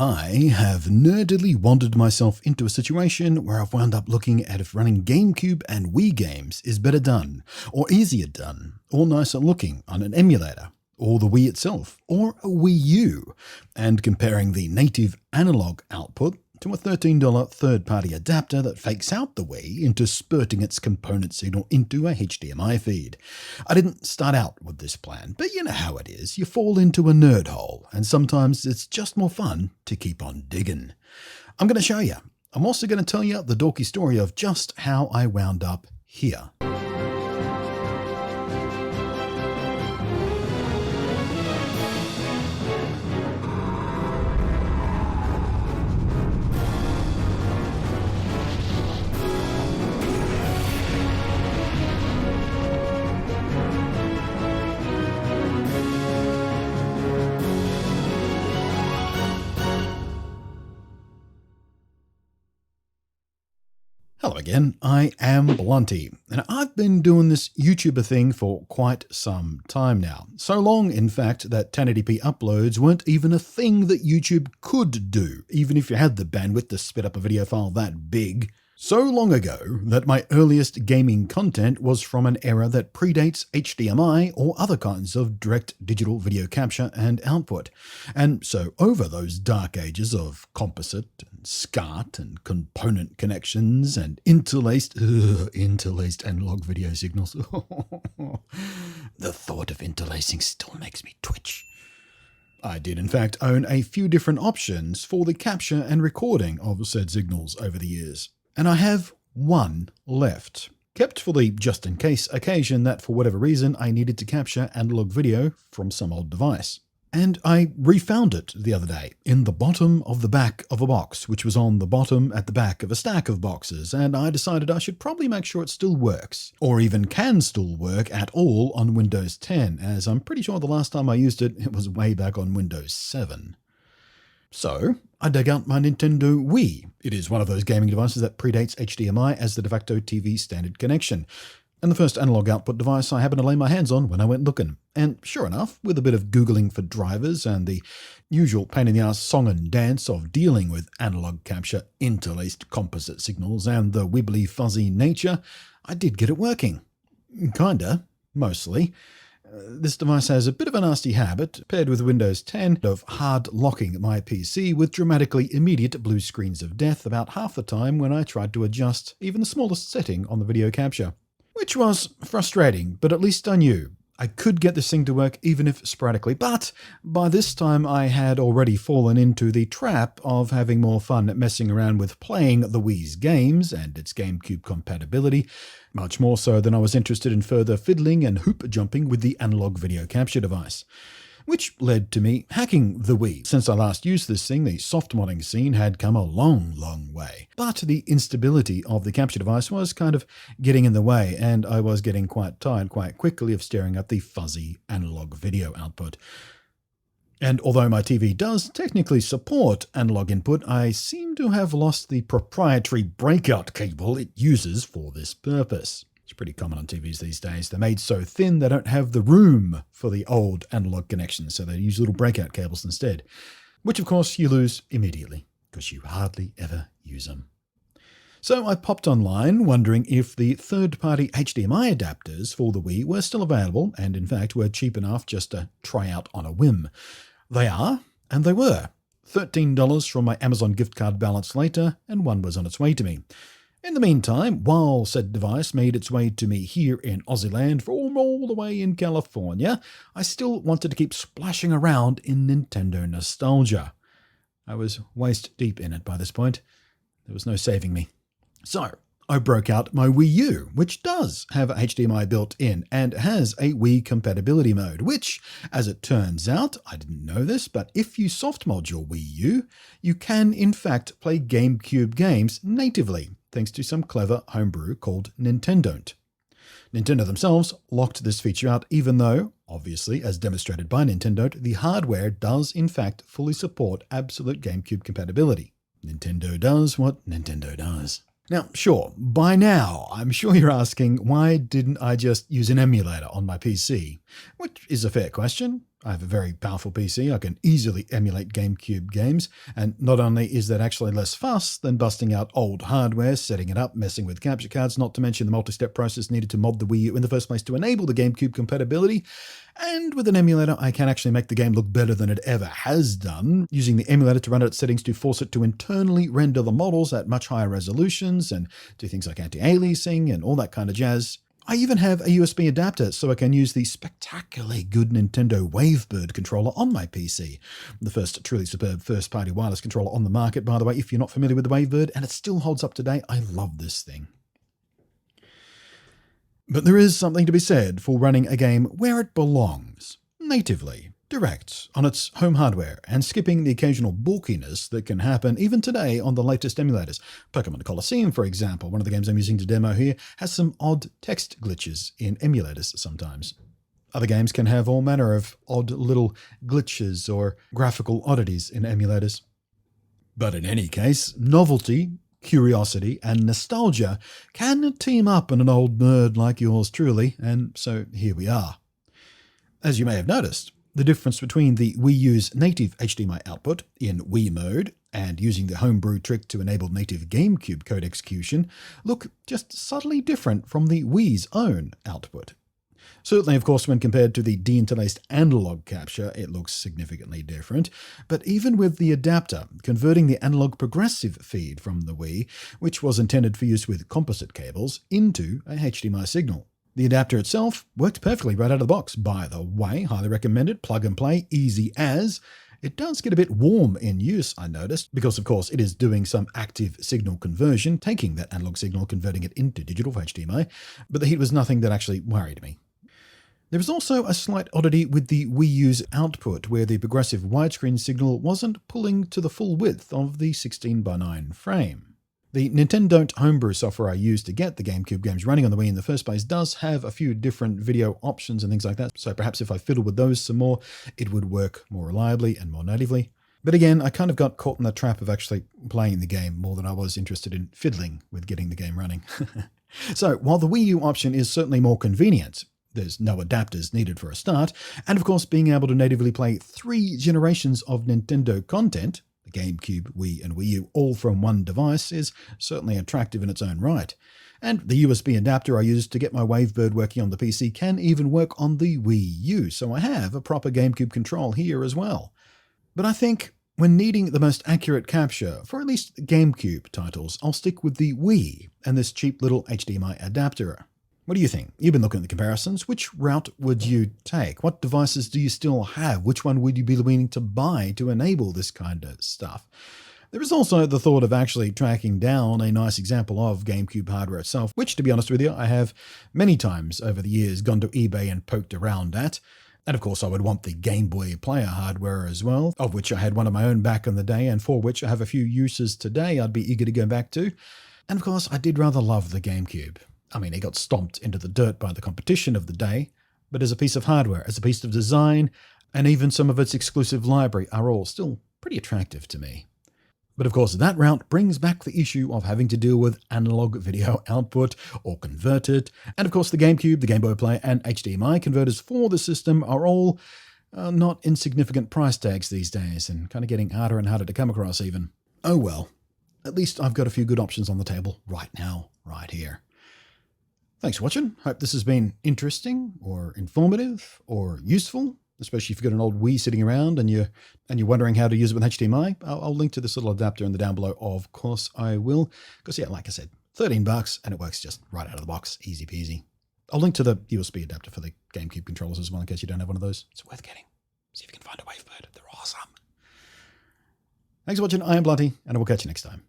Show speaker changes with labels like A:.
A: I have nerdily wandered myself into a situation where I've wound up looking at if running Gamecube and Wii games is better done, or easier done, or nicer looking on an emulator, or the Wii itself, or a WiiU, and comparing the native analog output to a $13 third-party adapter that fakes out the Wii into spurting its component signal into a HDMI feed. I didn't start out with this plan, but you know how it is. You fall into a nerd hole, and sometimes it's just more fun to keep on digging. I'm going to show you. I'm also going to tell you the dorky story of just how I wound up here. Hello again, I am Blunty, and I've been doing this YouTuber thing for quite some time now. So long, in fact, that 1080p uploads weren't even a thing that YouTube could do, even if you had the bandwidth to spit up a video file that big. So long ago that my earliest gaming content was from an era that predates HDMI or other kinds of direct digital video capture and output. And so over those dark ages of composite and SCART and component connections and interlaced analog video signals, the thought of interlacing still makes me twitch. I did in fact own a few different options for the capture and recording of said signals over the years. And I have one left, kept for the just-in-case occasion that for whatever reason I needed to capture analog video from some old device. And I refound it the other day in the bottom of the back of a box, which was on the bottom at the back of a stack of boxes, and I decided I should probably make sure it still works, or even can still work at all on Windows 10, as I'm pretty sure the last time I used it, it was way back on Windows 7. So, I dug out my Nintendo Wii. It is one of those gaming devices that predates HDMI as the de facto TV standard connection, and the first analog output device I happened to lay my hands on when I went looking. And sure enough, with a bit of Googling for drivers and the usual pain-in-the-ass song and dance of dealing with analog capture, interlaced composite signals, and the wibbly fuzzy nature, I did get it working. Kinda. Mostly. This device has a bit of a nasty habit, paired with Windows 10, of hard locking my PC with dramatically immediate blue screens of death about half the time when I tried to adjust even the smallest setting on the video capture. Which was frustrating, but at least I knew I could get this thing to work even if sporadically, but by this time I had already fallen into the trap of having more fun messing around with playing the Wii's games and its GameCube compatibility, much more so than I was interested in further fiddling and hoop jumping with the analog video capture device. Which led to me hacking the Wii. Since I last used this thing, the soft modding scene had come a long, long way. But the instability of the capture device was kind of getting in the way, and I was getting quite tired quite quickly of staring at the fuzzy analog video output. And although my TV does technically support analog input, I seem to have lost the proprietary breakout cable it uses for this purpose. It's pretty common on TVs these days. They're made so thin they don't have the room for the old analog connections, so they use little breakout cables instead, which of course you lose immediately because you hardly ever use them. So I popped online wondering if the third-party HDMI adapters for the Wii were still available and in fact were cheap enough just to try out on a whim. They are, and they were. $13 from my Amazon gift card balance later, and one was on its way to me. In the meantime, while said device made its way to me here in Aussieland from all the way in California, I still wanted to keep splashing around in Nintendo nostalgia. I was waist deep in it by this point. There was no saving me. So, I broke out my WiiU, which does have a HDMI built in and has a Wii compatibility mode, which, as it turns out, I didn't know this, but if you soft mod your WiiU, you can in fact play GameCube games natively, thanks to some clever homebrew called Nintendon't. Nintendo themselves locked this feature out even though, obviously as demonstrated by Nintendon't, the hardware does in fact fully support absolute GameCube compatibility. Nintendo does what Nintendo does. Now, sure, by now, I'm sure you're asking, why didn't I just use an emulator on my PC? Which is a fair question. I have a very powerful PC. I can easily emulate GameCube games, and not only is that actually less fuss than busting out old hardware, setting it up, messing with capture cards, not to mention the multi-step process needed to mod the Wii U in the first place to enable the GameCube compatibility, and with an emulator I can actually make the game look better than it ever has done, using the emulator to run its settings to force it to internally render the models at much higher resolutions, and do things like anti-aliasing and all that kind of jazz. I even have a USB adapter so I can use the spectacularly good Nintendo Wavebird controller on my PC. The first truly superb first-party wireless controller on the market, by the way, if you're not familiar with the Wavebird, and it still holds up today. I love this thing. But there is something to be said for running a game where it belongs, natively, direct, on its home hardware, and skipping the occasional bulkiness that can happen even today on the latest emulators. Pokemon Colosseum, for example, one of the games I'm using to demo here, has some odd text glitches in emulators sometimes. Other games can have all manner of odd little glitches or graphical oddities in emulators. But in any case, novelty, curiosity, and nostalgia can team up in an old nerd like yours truly, and so here we are. As you may have noticed, the difference between the Wii U's native HDMI output in Wii mode and using the homebrew trick to enable native GameCube code execution look just subtly different from the Wii's own output. Certainly, of course, when compared to the deinterlaced analog capture, it looks significantly different, but even with the adapter, converting the analog progressive feed from the Wii, which was intended for use with composite cables, into a HDMI signal. The adapter itself worked perfectly right out of the box, by the way. Highly recommended, plug and play, easy as. It does get a bit warm in use, I noticed, because of course it is doing some active signal conversion, taking that analog signal, converting it into digital for HDMI, but the heat was nothing that actually worried me. There was also a slight oddity with the Wii U's output, where the progressive widescreen signal wasn't pulling to the full width of the 16:9 frame. The Nintendo homebrew software I used to get the GameCube games running on the Wii in the first place does have a few different video options and things like that, so perhaps if I fiddle with those some more, it would work more reliably and more natively. But again, I kind of got caught in the trap of actually playing the game more than I was interested in fiddling with getting the game running. So while the Wii U option is certainly more convenient, there's no adapters needed for a start, and of course being able to natively play 3 generations of Nintendo content, the GameCube, Wii, and Wii U, all from one device, is certainly attractive in its own right. And the USB adapter I used to get my Wavebird working on the PC can even work on the Wii U, so I have a proper GameCube control here as well. But I think when needing the most accurate capture for at least GameCube titles, I'll stick with the Wii and this cheap little HDMI adapter. What do you think? You've been looking at the comparisons. Which route would you take? What devices do you still have? Which one would you be willing to buy to enable this kind of stuff? There is also the thought of actually tracking down a nice example of GameCube hardware itself, which, to be honest with you, I have many times over the years gone to eBay and poked around at. And of course, I would want the Game Boy player hardware as well, of which I had one of my own back in the day, and for which I have a few uses today I'd be eager to go back to. And of course, I did rather love the GameCube. I mean, it got stomped into the dirt by the competition of the day, but as a piece of hardware, as a piece of design, and even some of its exclusive library are all still pretty attractive to me. But of course, that route brings back the issue of having to deal with analog video output or convert it. And of course, the GameCube, the Game Boy Player, and HDMI converters for the system are all not insignificant price tags these days, and kind of getting harder and harder to come across even. Oh well, at least I've got a few good options on the table right now, right here. Thanks for watching. Hope this has been interesting or informative or useful, especially if you've got an old Wii sitting around and you're wondering how to use it with HDMI. I'll link to this little adapter in the down below. Of course I will. Because yeah, like I said, $13 and it works just right out of the box. Easy peasy. I'll link to the USB adapter for the GameCube controllers as well in case you don't have one of those. It's worth getting. See if you can find a Wavebird. They're awesome. Thanks for watching. I am Blunty, and I will catch you next time.